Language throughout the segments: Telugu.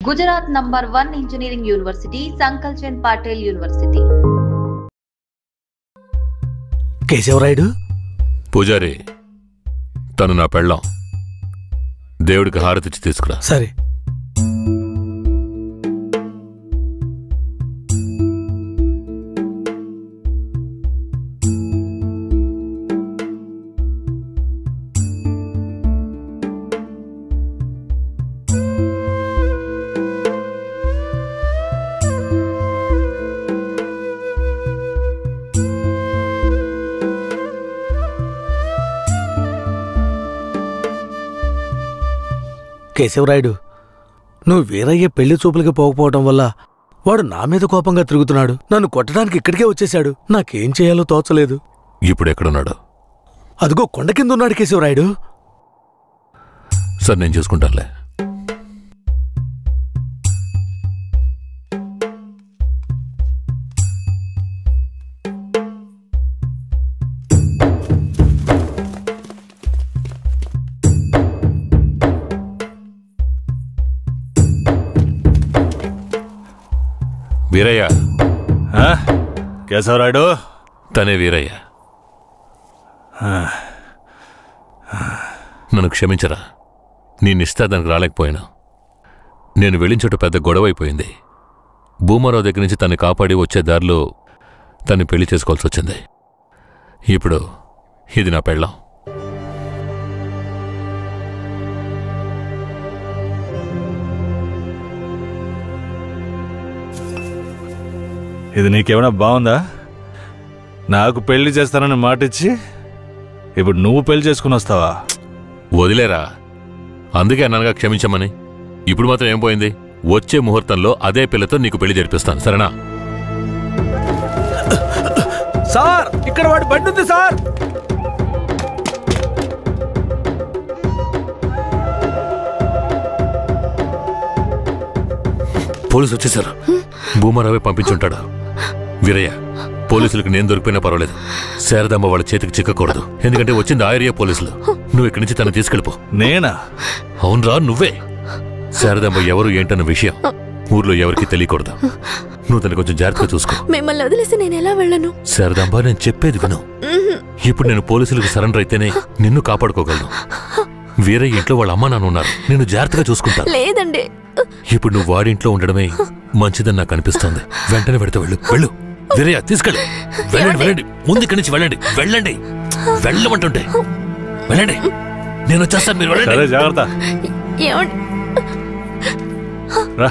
Gujarat number 1 engineering university Sankalchand Patil university. Kesavarayudu పూజారి, తను నా పెళ్ళాం. దేవుడికి హారతిచ్చి తీసుకురా. సరే. కేశవరాయుడు, నువ్వు వీరయ్య పెళ్లి చూపులకి పోకపోవటం వల్ల వాడు నా మీద కోపంగా తిరుగుతున్నాడు. నన్ను కొట్టడానికి ఇక్కడికే వచ్చేశాడు. నాకేం చేయాలో తోచలేదు. ఇప్పుడెక్కడున్నాడు? అదిగో కొండ కింద ఉన్నాడు కేశవరాయుడు. సార్, నేను చూసుకుంటానులే. వీరయ్య. కేశవరాయుడు? తనే వీరయ్య. నన్ను క్షమించరా. నీ నిస్తాదానికి రాలేకపోయినా. నేను వెళ్ళిన చోట పెద్ద గొడవ అయిపోయింది. భూమారావు దగ్గర నుంచి తను కాపాడి వచ్చే దారిలో తను పెళ్లి చేసుకోవాల్సి వచ్చింది. ఇప్పుడు ఇది నా పెళ్ళాం. ఇది నీకేమైనా బాగుందా? నాకు పెళ్లి చేస్తానని మాటిచ్చి ఇప్పుడు నువ్వు పెళ్లి చేసుకుని వస్తావా? వదిలేరా. అందుకే అన్నగా క్షమించమని. ఇప్పుడు మాత్రం ఏం పోయింది? వచ్చే ముహూర్తంలో అదే పిల్లతో నీకు పెళ్లి జరిపిస్తాను, సరేనా? సార్, ఇక్కడ వాడి బండి ఉంది సార్. పోలీసు వచ్చేసారు. భూమారావే పంపించుంటాడు. వీరయ్య, పోలీసులకు నేను దొరికిపోయినా పర్వాలేదు. శారదమ్మ వాళ్ళ చేతికి చిక్కకూడదు. ఎందుకంటే వచ్చింది ఆ ఏరియా పోలీసులు. నువ్వు ఇక్కడి నుంచి తను తీసుకెళ్ళిపో. నేనా? అవునరా, నువ్వే. శారదమ్మ ఎవరు ఏంటన్న విషయం ఊర్లో ఎవరికి తెలియకూడదు. నువ్వు తను కొంచెం జాగ్రత్తగా చూసుకో. మిమ్మల్ని వదిలేసి నేను ఎలా వెళ్ళను? శారదమ్మ, నేను చెప్పేది విను. ఇప్పుడు నేను పోలీసులకు సరెండర్ అయితేనే నిన్ను కాపాడుకోగలను. వీరయ్య ఇంట్లో వాళ్ళ అమ్మ నాన్న ఉన్నారు. నేను జాగ్రత్తగా చూసుకుంటా. లేదండి, ఇప్పుడు నువ్వు వాడింట్లో ఉండడమే మంచిదని నాకు అనిపిస్తోంది. వెంటనే పెడితే వెళ్ళు. వెళ్ళు వీరయ్య, తీసుకెళ్ళు. వెళ్ళండి, వెళ్ళండి. ముందు ఇక్కడి నుంచి వెళ్ళండి. వెళ్ళండి, వెళ్ళమంటుంటే వెళ్ళండి. నేను వచ్చేస్తాను, మీరు వెళ్ళండి. జాగ్రత్త. రా.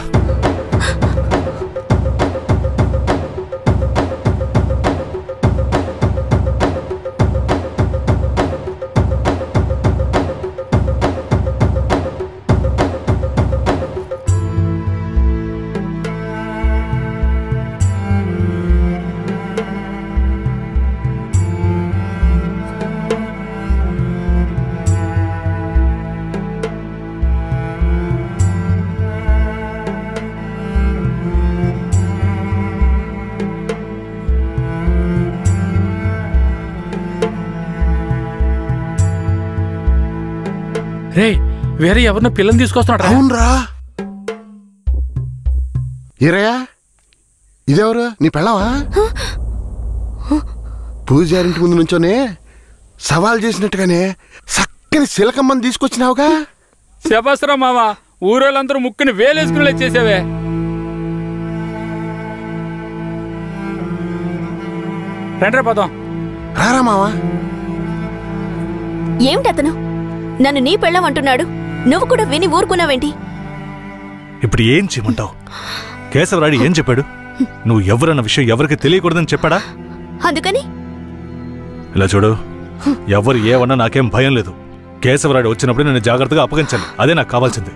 రే, వేరే ఎవరినో పిల్లని తీసుకొస్తున్నాడు. అవునరా. ఈరయ్యా, ఇదెవరు? నీ పెళ్ళవా? పూజారింటి ముందు నుంచోనే సవాల్ చేసినట్టుగానే చక్కని శిలకమ్మని తీసుకొచ్చినావుగా. శభాస్రా మామ, ఊరోళ్ళందరూ ముక్కుని వేలేసుకుని చేసావే. రండి పదం. రారా మావా. ఏమిటి అతను నన్ను నీ పెళ్ళం అంటున్నాడు? నువ్వు కూడా విని ఊరుకున్నావేంటి? ఇప్పుడు ఏం చేయమంటావు? కేశవరాయుడు ఏం చెప్పాడు? నువ్వు ఎవరన్న విషయం ఎవరికి తెలియకూడదని చెప్పాడా? అందుకని ఇలా చూడు, ఎవరు ఏమన్నా నాకేం భయం లేదు. కేశవరాయుడు వచ్చినప్పుడు నేను జాగ్రత్తగా అప్పగించాలి. అదే నాకు కావాల్సింది.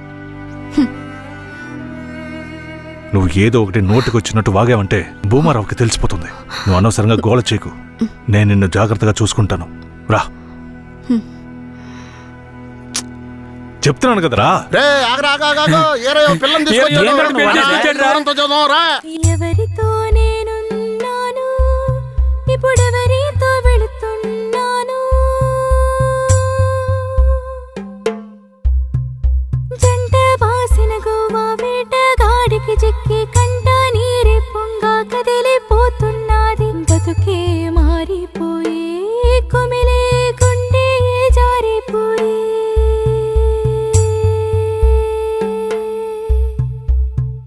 నువ్వు ఏదో ఒకటి నోటికి వచ్చినట్టు వాగావంటే భూమారావుకి తెలిసిపోతుంది. నువ్వు అనవసరంగా గోల చేయకు. నేను నిన్ను జాగ్రత్తగా చూసుకుంటాను. రా, చెప్తున్నాను కదరా. ఎవరితో నేనున్నాను, ఇప్పుడెవరితో వెళుతున్నాను? జంట బాసిన గోవా వేట కాటికి చిక్కి కంట నీరే పొంగా కదిలిపోతున్నది బతుకే మారిపోయి కుమిలే గుండె జారిపోయి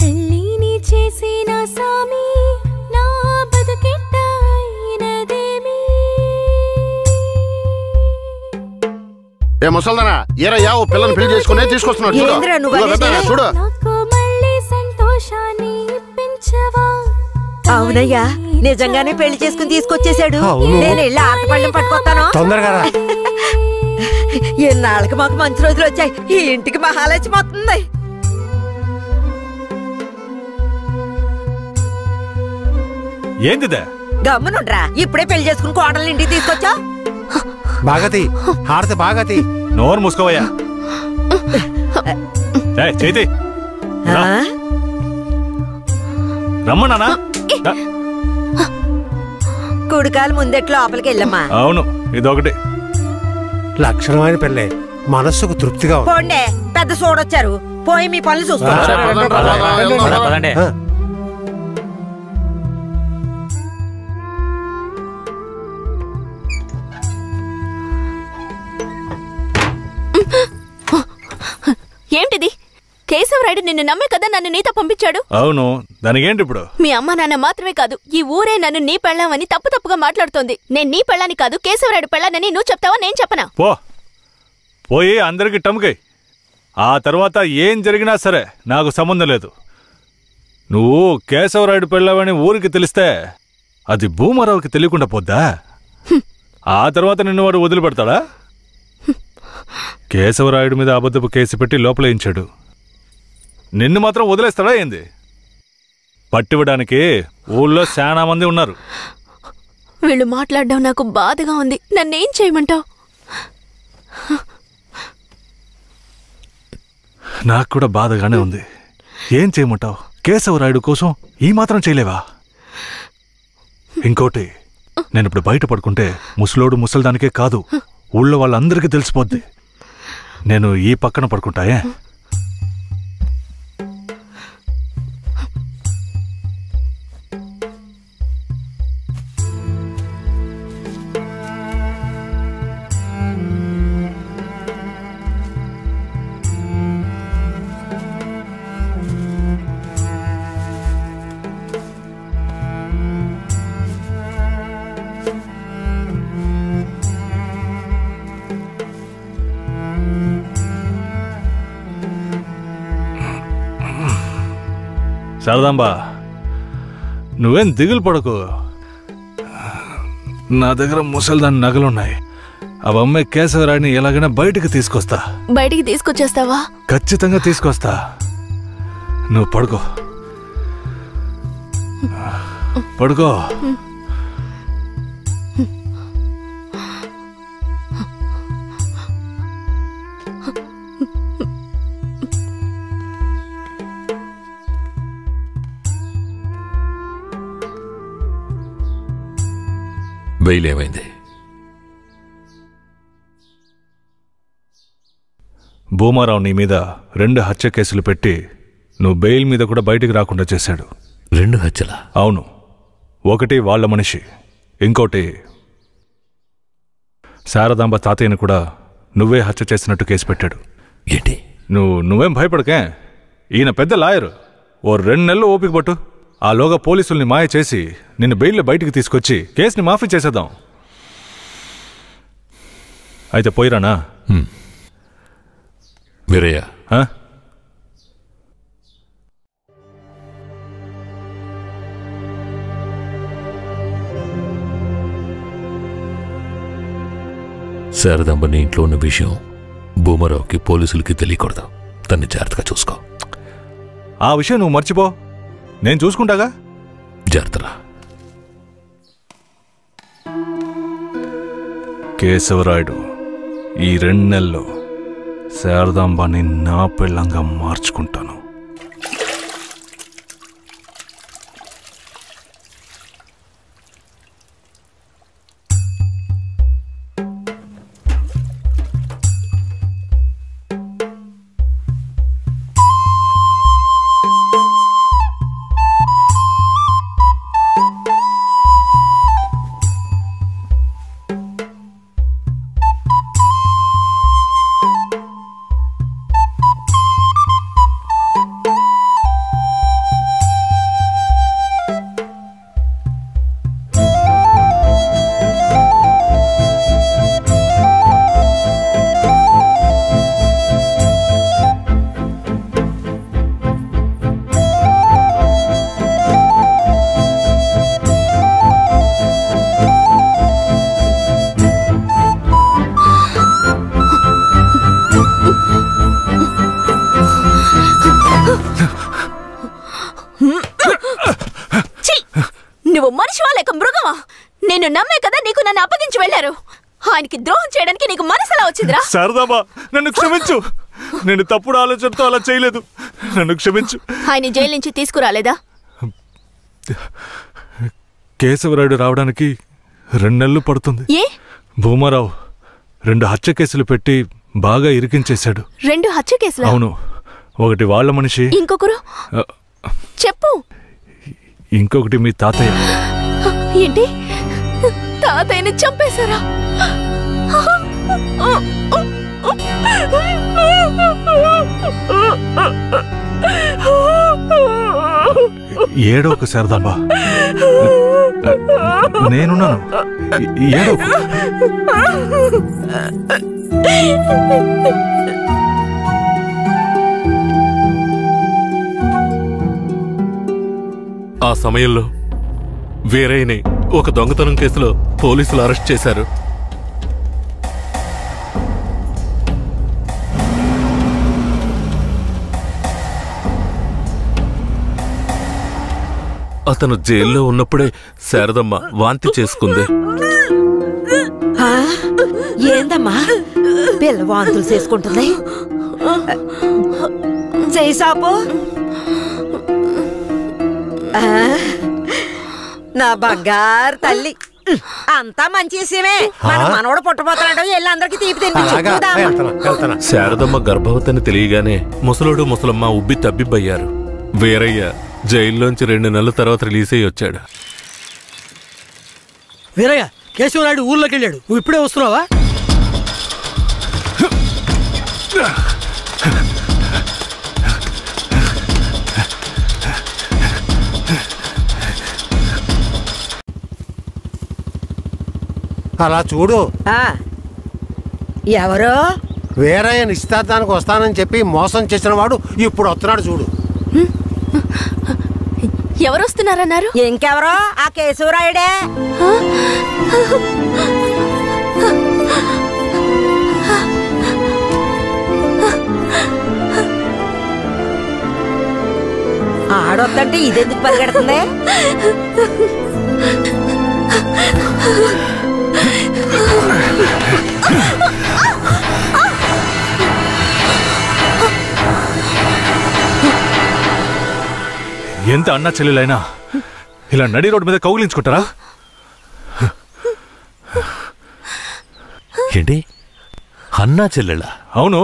తల్లిని చేసిన సామి నా బతుకెట్ట అయినదేమి ఏ ముసల్దానా ఏరయ్యా ఓ పిల్లని పెళ్లి చేసుకునే తీసుకొస్తున్నాడు చూడు నాకు మళ్ళీ సంతోషాన్ని ఇప్పించవా అవునయ్యా నిజంగానే పెళ్లి చేసుకుని తీసుకొచ్చేసాడు నేను వెళ్ళి ఆటపళ్ళం పట్టుకొస్తాను తొందరగా ఎన్నాళ్ళకి మాకు మంచి రోజులు వచ్చాయి ఈ ఇంటికి మహాలక్ష్మి వస్తుంది ఏందిదే గమ్మునుండ్రా ఇప్పుడే పెళ్లి చేసుకుని కోడలు ఇంటికి తీసుకొచ్చా బాగతి హారతి బాగతి నోరు మూసుకోవయ్యా చేతి రమ్మన్నానా కుడికాలు ముందెట్లు లోపలికి వెళ్ళమ్మా అవును ఇదొకటి లక్షణమైన పెళ్ళే మనస్సుకు తృప్తిగా ఉంది. పోండే పెద్ద చూడొచ్చారు పోయి మీ పనులు చూసుకోండి ఏంటిది కేశవరాయుడు నిన్ను నమ్మే కదా నన్ను నీతో పంపించాడు. అవును దానికేంటి ఇప్పుడు? మీ అమ్మ నాన్న మాత్రమే కాదు ఈ ఊరే నన్ను నీ పెళ్ళామని తప్పుగా మాట్లాడుతోంది. నేను నీ పెళ్ళాని కాదు కేశవరాయుడు పెళ్ళానని నువ్వు చెప్తావా నేను చెప్పనా? పోయి అందరికి టమ్కై. ఆ తర్వాత ఏం జరిగినా సరే నాకు సంబంధం లేదు. నువ్వు కేశవరాయుడు పెళ్ళావని ఊరికి తెలిస్తే అది భూమారావుకి తెలియకుండా పోద్దా? ఆ తర్వాత నిన్ను వాడు వదిలిపెడతాడా? కేశవరాయుడు మీద అబద్ధపు కేసు పెట్టి లోపలేయించాడు. నిన్ను మాత్రం వదిలేస్తాడా ఏంది? పట్టివ్వడానికి ఊళ్ళో చాలా మంది ఉన్నారు. వీళ్ళు మాట్లాడడం నాకు బాధగా ఉంది. నన్నేం చేయమంటావు? నాకు కూడా బాధగానే ఉంది. ఏం చేయమంటావు? కేశవరాయుడు కోసం ఈ మాత్రం చేయలేవా? ఇంకోటి, నేను ఇప్పుడు బయట పడుకుంటే ముసలోడు ముసల్దానికే కాదు ఊళ్ళో వాళ్ళందరికీ తెలిసిపోద్ది. నేను ఈ పక్కన పడుకుంటాయే. శారదాంబా, నువ్వేం దిగులు పడకు. నా దగ్గర ముసల్దాని నగలున్నాయి. అవమ్మే కేశవరాయుడిని ఎలాగైనా బయటికి తీసుకొస్తా. బయటికి తీసుకొచ్చేస్తావా? ఖచ్చితంగా తీసుకొస్తా. నువ్వు పడుకో పడుకో. బెయిల్ ఏమైంది? భూమారావు నీ మీద 2 హత్య కేసులు పెట్టి నువ్వు బెయిల్ మీద కూడా బయటికి రాకుండా చేశాడు. 2 హత్యలా? అవును. ఒకటి వాళ్ళ మనిషి, ఇంకోటి శారదాంబ తాతయ్యను కూడా నువ్వే హత్య చేసినట్టు కేసు పెట్టాడు. ఏంటి? నువ్వేం భయపడకే. ఈయన పెద్ద లాయరు. ఓ 2 నెలలు ఓపిక పట్టు. ఆలోగా పోలీసుల్ని మాయ చేసి నిన్ను బెయిల్లో బయటికి తీసుకొచ్చి కేసుని మాఫీ చేసేద్దాం. అయితే పోయిరానా? వీరయ్య, శారదాంబ నీ ఇంట్లో ఉన్న విషయం భూమారావుకి పోలీసులకి తెలియకూడదు. తన్ని జాగ్రత్తగా చూసుకో. ఆ విషయం నువ్వు మర్చిపో, నేను చూసుకుంటాగా. జాగ్రత్తరా. కేశవరాయుడు ఈ 2 నెలల్లో శారదాంబాని నా పెళ్ళంగా మార్చుకుంటాను. నువ్వు మనిషివా లేక మృగమా? నేను నమ్మే కదా నీకు నన్ను అప్పగించి వెళ్ళారు. ఆయనకి ద్రోహం చేయడానికి నీకు మనసులా వచ్చిందిరా? శారదామా, నన్ను క్షమించు. నేను తప్పుడు ఆలోచనతో అలా చేయలేదు. నన్ను క్షమించు. ఆయన జైలు నుంచి తీసుకురాలేదా? కేశవరాయుడు రావడానికి 2 నెలలు పడుతుంది. ఏ? భూమారావు 2 హత్య కేసులు పెట్టి బాగా ఇరికించేశాడు. 2 హత్య కేసులు? అవును. ఒకటి వాళ్ళ మనిషి, ఇంకొకరు చెప్పు. ఇంకొకటి మీ తాతయ్య. ఏంటి? తాతయ్యని చంపేశారా? ఏడోకు శారదాంబా, నేనున్నాను. ఏడోకు. ఆ సమయంలో వేరేని ఒక దొంగతనం కేసులో పోలీసులు అరెస్ట్ చేశారు. అతను జైల్లో ఉన్నప్పుడే శారదమ్మ వాంతి చేసుకుంది. ఏందమ్మా పిల్ల వాంతులు చేసుకుంటుంది? చేసాపు నా బంగారు తల్లి, అంతా మంచి విషయమే. మన మనవడు పుట్టబోతున్నాడు, వెళ్ళి అందరికి తీపి తినిపించు. శారదమ్మ గర్భవతిని తెలియగానే ముసలోడు ముసలమ్మ ఉబ్బి తబ్బిబ్బయ్యారు. వీరయ్య జైల్లోంచి 2 నెలల తర్వాత రిలీజ్ అయ్యి వచ్చాడు. వీరయ్య, కేశవరాయుడు ఊర్లోకి వెళ్ళాడు. నువ్వు ఇప్పుడే వస్తున్నావా? అలా చూడు. ఎవరో వేరే నిశ్చితార్థానికి వస్తానని చెప్పి మోసం చేసిన వాడు ఇప్పుడు వస్తున్నాడు చూడు. ఎవరు వస్తున్నారన్నారు? ఇంకెవరో ఆ కేశవరాయుడే. ఆడొద్దంటే ఇదెందుకు పరిగెడుతుంది? ఎంత అన్నా చెల్లెలైనా ఇలా నడి రోడ్డు మీద కౌగిలించుకుంటారా? ఏంటి అన్నా చెల్లెళ్ళ? అవును.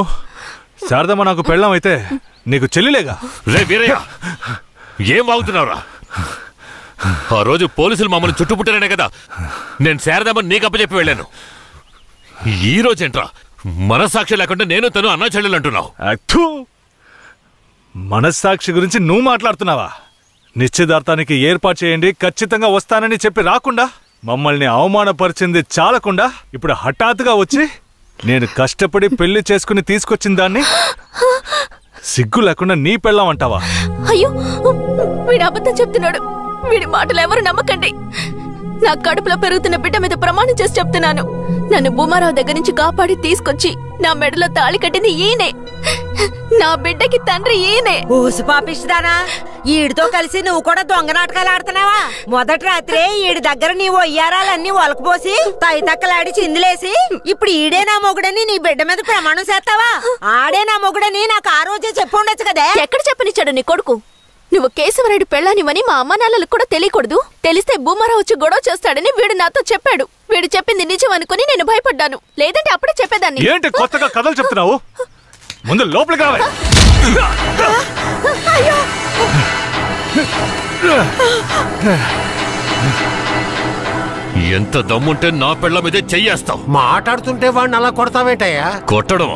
శారదమ్మ నాకు పెళ్ళం అయితే నీకు చెల్లిలేగా. రే వీరయ్య, ఏం వాగుతున్నావురా? ఆ రోజు పోలీసులు మమ్మల్ని చుట్టుముట్టారనే కదా నేను శారదమ్మని నీకు అప్పచెప్పి వెళ్ళాను. ఈ రోజేంట్రా మనస్సాక్షి లేకుండా నేను తను అన్నా చెల్లెలు అంటున్నావు? మనస్సాక్షి గురించి నువ్వు మాట్లాడుతున్నావా? నిశ్చితార్థానికి ఏర్పాటు చేయండి, ఖచ్చితంగా వస్తానని చెప్పి రాకుండా మమ్మల్ని అవమానపరిచింది చాలకుండా ఇప్పుడు హఠాత్తుగా వచ్చి నేను కష్టపడి పెళ్లి చేసుకుని తీసుకొచ్చిన దాన్ని సిగ్గు లేకుండా నీ పెళ్ళాం అంటావా? అయ్యో, వీడు అబద్ధం చెప్తున్నాడు. వీడి మాటలు ఎవరు నమ్మకండి. నా కడుపులో పెరుగుతున్న బిడ్డ మీద ప్రమాణం చేసి చెప్తున్నాను. నన్ను భూమారావు దగ్గర నుంచి కాపాడి తీసుకొచ్చి నా మెడలో తాళి కట్టింది ఈయనే. నా బిడ్డకి తండ్రి ఈయనే. ఊసి పాపిస్తానా? ఈడితో కలిసి నువ్వు కూడా దొంగ నాటకాలు ఆడుతున్నావా? మొదటి రాత్రే ఈడి దగ్గర నీ ఒయ్యారాలన్నీ ఒలకపోసి తైతక్కలాడి చిందులేసి ఇప్పుడు ఈడే నా మొగుడని నీ బిడ్డ మీద ప్రమాణం చేస్తావా? ఆడే నా మొగుడని నాకు ఆ రోజే చెప్పు ఉండొచ్చు కదా. ఎక్కడ చెప్పనిచ్చాడు నీ కొడుకు? నువ్వు కేశవరాయుడు పెళ్ళానివని మా అమ్మ నాన్నలకు కూడా తెలియకూడదు. తెలిస్తే భూమారావు వచ్చి గొడవ చేస్తాడని వీడు నాతో చెప్పాడు. వీడు చెప్పింది నిజం అనుకుని నేను భయపడ్డాను. లేదంటే అప్పుడే చెప్పేదాన్ని. ఏంటి కొత్తగా కథలు చెప్తున్నావు? ముందు లోపలికి రావే. ఎంత దమ్ముంటే నా పెళ్ళ మీదే చెయ్యేస్తావు? మాట్లాడుతుంటే వాడిని అలా కొడతావేంటయ్యా? కొట్టడం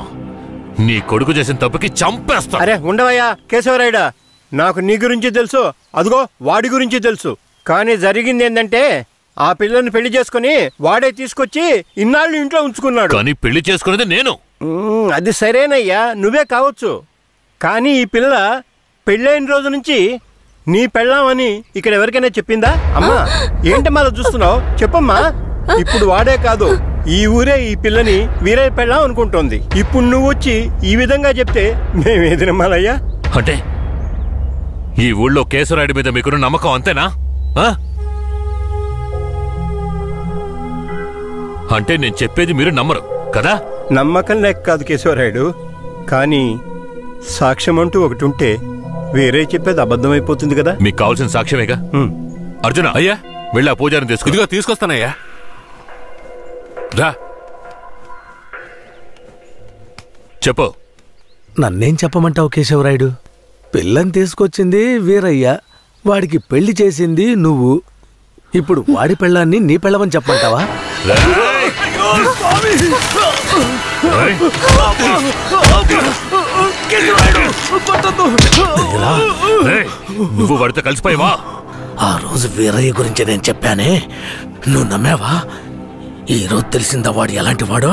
నీ కొడుకు చేసిన తప్పుకి చంపేస్తా. అరే ఉండవయ్యా కేశవరాయుడా, నాకు నీ గురించి తెలుసు, అదిగో వాడి గురించి తెలుసు. కానీ జరిగింది ఏంటంటే ఆ పిల్లని పెళ్లి చేసుకుని వాడే తీసుకొచ్చి ఇన్నాళ్ళు ఇంట్లో ఉంచుకున్నాడు. కానీ పెళ్లి చేసుకునేది నేను. అది సరేనయ్యా, నువ్వే కావచ్చు. కానీ ఈ పిల్ల పెళ్ళైన రోజు నుంచి నీ పెళ్ళామని ఇక్కడ ఎవరికైనా చెప్పిందా? అమ్మా ఏంటి మళ్ళీ చూస్తున్నావు? చెప్పమ్మా. ఇప్పుడు వాడే కాదు, ఈ ఊరే ఈ పిల్లని వీరయ్య పెళ్ళాం అనుకుంటోంది. ఇప్పుడు నువ్వు వచ్చి ఈ విధంగా చెప్తే మేమేది నమ్మాలయ్యా? అంటే ఈ ఊళ్ళో కేశవరాయుడి మీద మీకున్న నమ్మకం అంతేనా? అంటే నేను చెప్పేది మీరు నమ్మరు కదా? నమ్మకం లేక కాదు కేశవరాయుడు, కానీ సాక్ష్యం అంటూ ఒకటి ఉంటే వేరే చెప్పేది అబద్ధమైపోతుంది కదా. మీకు కావాల్సిన సాక్ష్యమేగా. అర్జున, అయ్యా వెళ్ళి ఆ పూజారిని తీసుకు. ఇదిగో తీసుకొస్తానయ్యా. రా చెప్పు. నన్నేం చెప్పమంటావు కేశవరాయుడు? పిల్లని తీసుకొచ్చింది వీరయ్య, వాడికి పెళ్లి చేసింది నువ్వు. ఇప్పుడు వాడి పెళ్ళాన్ని నీ పెళ్ళమని చెప్పమంటావా? నువ్వు వాడితో కలిసిపోయావా? ఆ రోజు వీరయ్య గురించి నేను చెప్పానే, నువ్వు నమ్మావా? ఈ రోజు తెలిసిందా వాడు ఎలాంటి వాడో?